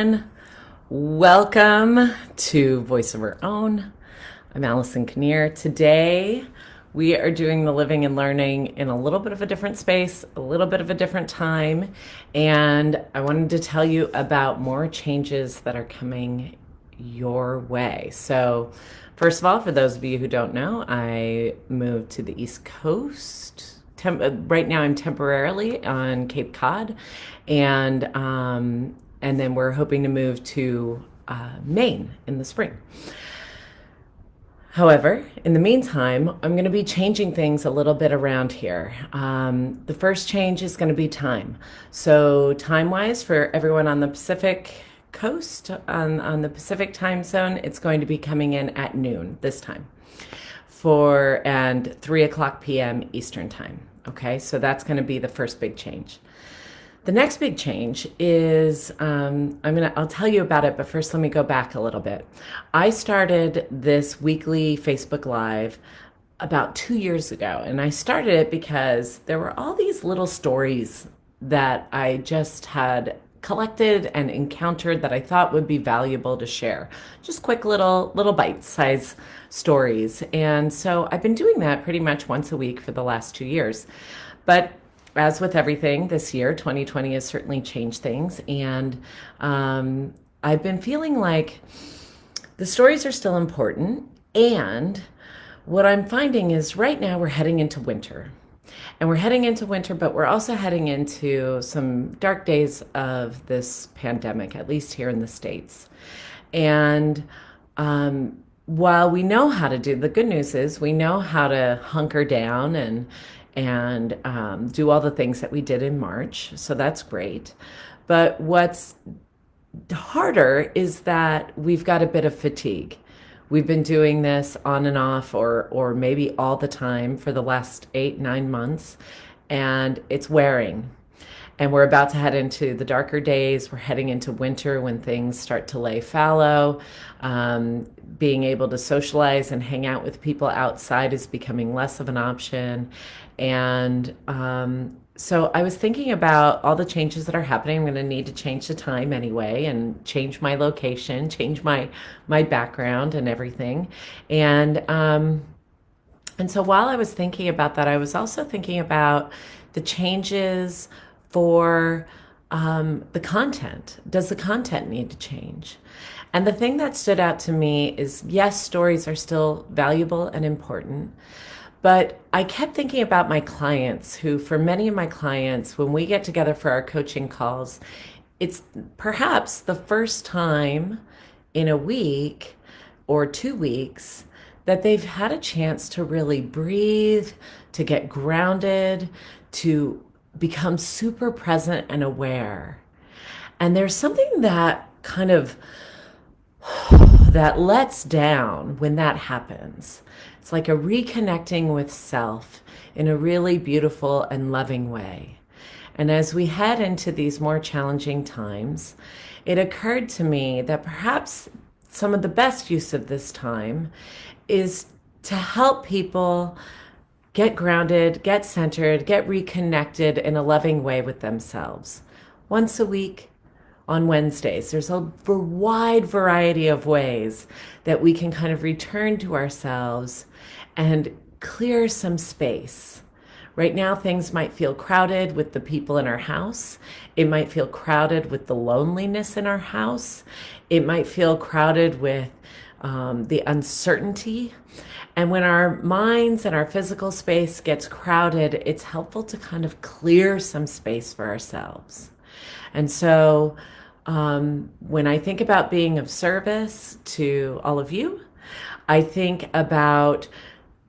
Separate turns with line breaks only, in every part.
everyone. Welcome to Voice of Our Own. I'm Allison Kinnear. Today, we are doing the living and learning in a little bit of a different space, a little bit of a different time. And I wanted to tell you about more changes that are coming your way. So, first of all, for those of you who don't know, I moved to the East Coast. Right now, I'm temporarily on Cape Cod, and then we're hoping to move to Maine in the spring. However, in the meantime, I'm going to be changing things a little bit around here. The first change is going to be time. So, time-wise, for everyone on the Pacific Coast, on the Pacific time zone, it's going to be coming in at noon this time, and 3 o'clock p.m. Eastern time. Okay, so that's going to be the first big change. The next big change is I'll tell you about it, but first let me go back a little bit. I started this weekly Facebook Live about 2 years ago, and I started it because there were all these little stories that I just had collected and encountered that I thought would be valuable to share. Just quick little bite-sized stories. And so I've been doing that pretty much once a week for the last 2 years. But as with everything this year, 2020 has certainly changed things. And I've been feeling like the stories are still important. And what I'm finding is right now we're heading into winter. And we're heading into winter, but we're also heading into some dark days of this pandemic, at least here in the States. And while we know how to do, the good news is we know how to hunker down and do all the things that we did in March. So that's great. But what's harder is that we've got a bit of fatigue. We've been doing this on and off or maybe all the time for the last 8-9 months, and it's wearing. And we're about to head into the darker days. We're heading into winter when things start to lay fallow. Being able to socialize and hang out with people outside is becoming less of an option. And so I was thinking about all the changes that are happening. I'm going to need to change the time anyway and change my location, change my background and everything. And so while I was thinking about that, I was also thinking about the changes for the content. Does the content need to change? And the thing that stood out to me is, yes, stories are still valuable and important. But I kept thinking about my clients who, for many of my clients, when we get together for our coaching calls, it's perhaps the first time in a week or 2 weeks that they've had a chance to really breathe, to get grounded, to become super present and aware. And there's something that kind of that lets down when that happens. It's like a reconnecting with self in a really beautiful and loving way. And as we head into these more challenging times, it occurred to me that perhaps some of the best use of this time is to help people get grounded, get centered, get reconnected in a loving way with themselves. Once a week, on Wednesdays. There's a wide variety of ways that we can kind of return to ourselves and clear some space. Right now, things might feel crowded with the people in our house. It might feel crowded with the loneliness in our house. It might feel crowded with the uncertainty. And when our minds and our physical space gets crowded, it's helpful to kind of clear some space for ourselves. And so when I think about being of service to all of you, I think about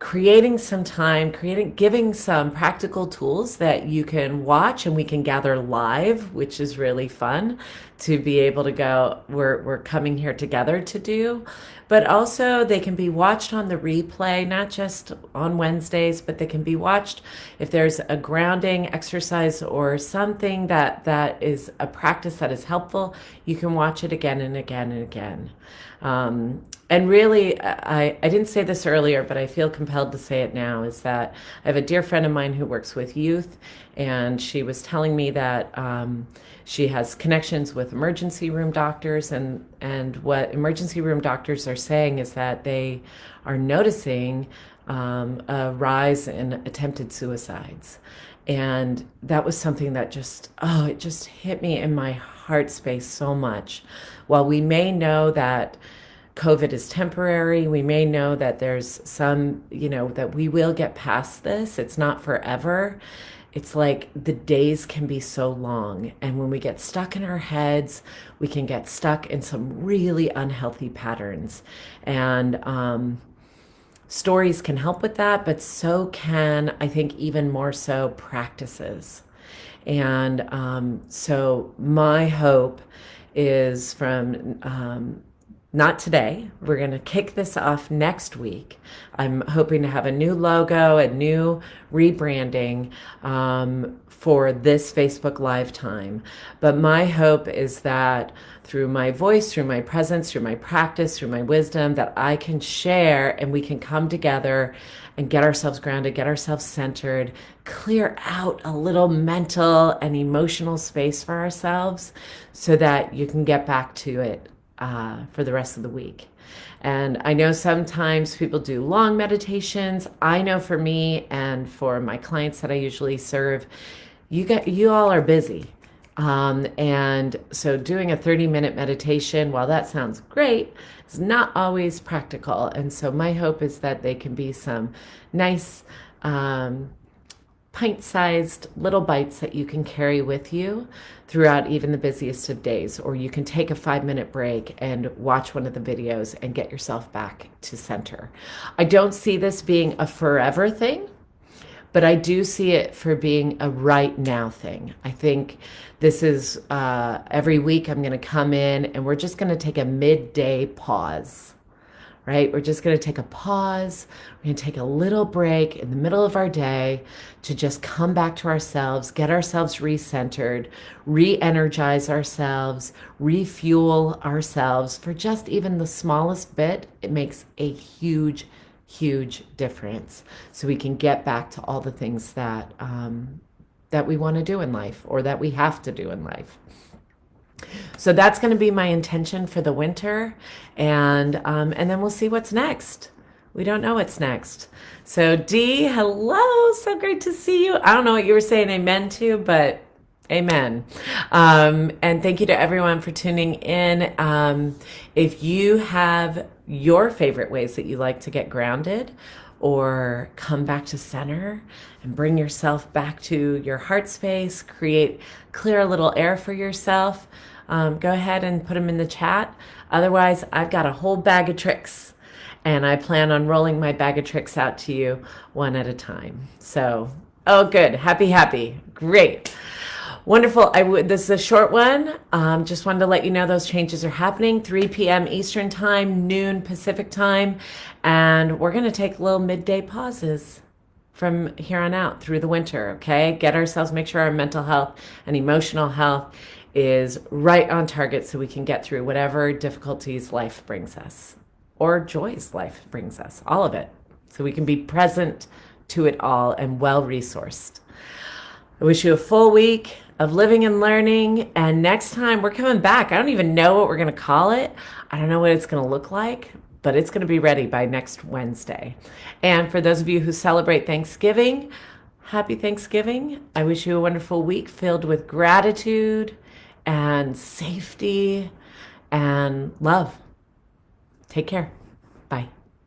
creating some time, giving some practical tools that you can watch and we can gather live, which is really fun to be able to go, we're coming here together to do. But also they can be watched on the replay, not just on Wednesdays, but they can be watched if there's a grounding exercise or something that is a practice that is helpful, you can watch it again and again and again. And really, I didn't say this earlier, but I feel compelled to say it now, is that I have a dear friend of mine who works with youth, and she was telling me that She has connections with emergency room doctors, and what emergency room doctors are saying is that they are noticing a rise in attempted suicides. And that was something that it just hit me in my heart space so much. While we may know that COVID is temporary, we may know that there's that we will get past this, it's not forever. It's like the days can be so long. And when we get stuck in our heads, we can get stuck in some really unhealthy patterns. And stories can help with that, but so can, I think, even more so practices. And so my hope is from not today. We're going to kick this off next week. I'm hoping to have a new logo, a new rebranding for this Facebook Live time. But my hope is that through my voice, through my presence, through my practice, through my wisdom, that I can share and we can come together and get ourselves grounded, get ourselves centered, clear out a little mental and emotional space for ourselves so that you can get back to it for the rest of the week. And I know sometimes people do long meditations. I know for me and for my clients that I usually serve, you all are busy. And so doing a 30-minute meditation, while that sounds great, is not always practical. And so my hope is that they can be some nice pint-sized little bites that you can carry with you throughout even the busiest of days, or you can take a 5-minute break and watch one of the videos and get yourself back to center. I don't see this being a forever thing, but I do see it for being a right now thing. I think this is every week I'm going to come in and we're just going to take a midday pause. Right? We're just going to take a pause. We're going to take a little break in the middle of our day to just come back to ourselves, get ourselves recentered, re-energize ourselves, refuel ourselves for just even the smallest bit. It makes a huge, huge difference. So we can get back to all the things that we want to do in life or that we have to do in life. So that's going to be my intention for the winter, and then we'll see what's next. We don't know what's next. So Dee, hello, so great to see you. I don't know what you were saying amen to, but amen. And thank you to everyone for tuning in. If you have your favorite ways that you like to get grounded or come back to center and bring yourself back to your heart space, clear a little air for yourself, go ahead and put them in the chat. Otherwise, I've got a whole bag of tricks, and I plan on rolling my bag of tricks out to you one at a time. So, oh, good. Happy. Great. Wonderful. This is a short one. Just wanted to let you know those changes are happening. 3 p.m. Eastern Time, noon Pacific Time. And we're going to take little midday pauses from here on out through the winter, okay? Make sure our mental health and emotional health is right on target so we can get through whatever difficulties life brings us or joys life brings us, all of it. So we can be present to it all and well-resourced. I wish you a full week of living and learning. And next time we're coming back. I don't even know what we're going to call it. I don't know what it's going to look like, but it's going to be ready by next Wednesday. And for those of you who celebrate Thanksgiving, happy Thanksgiving. I wish you a wonderful week filled with gratitude and safety and love. Take care. Bye.